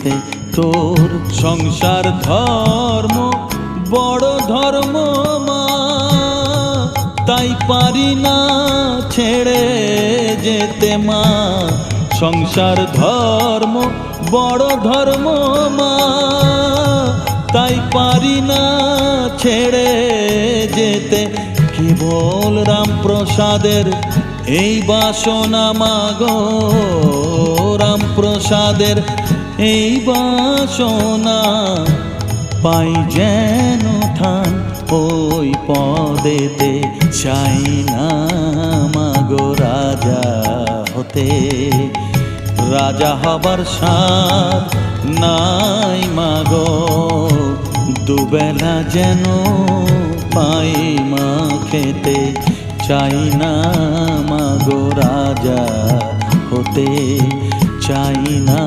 যেতে। তোর সংসার ধর্ম বড় ধর্ম মা, তাই পারি না ছেড়ে যেতে মা। সংসার ধর্ম বড় ধর্ম মা, তাই পারি না ছেড়ে যেতে। কেবল রামপ্রসাদের এই বাসনা মাগো, রামপ্রসাদের এই বাসনা, পাই যেন ঠান ওই পদেতে। চাই না মাগো রাজা হতে, রাজা হবার সাধ নাই মাগো। দুবেলা যেন পাই মা খেতে, চাই না মাগো রাজা হতে, চাই না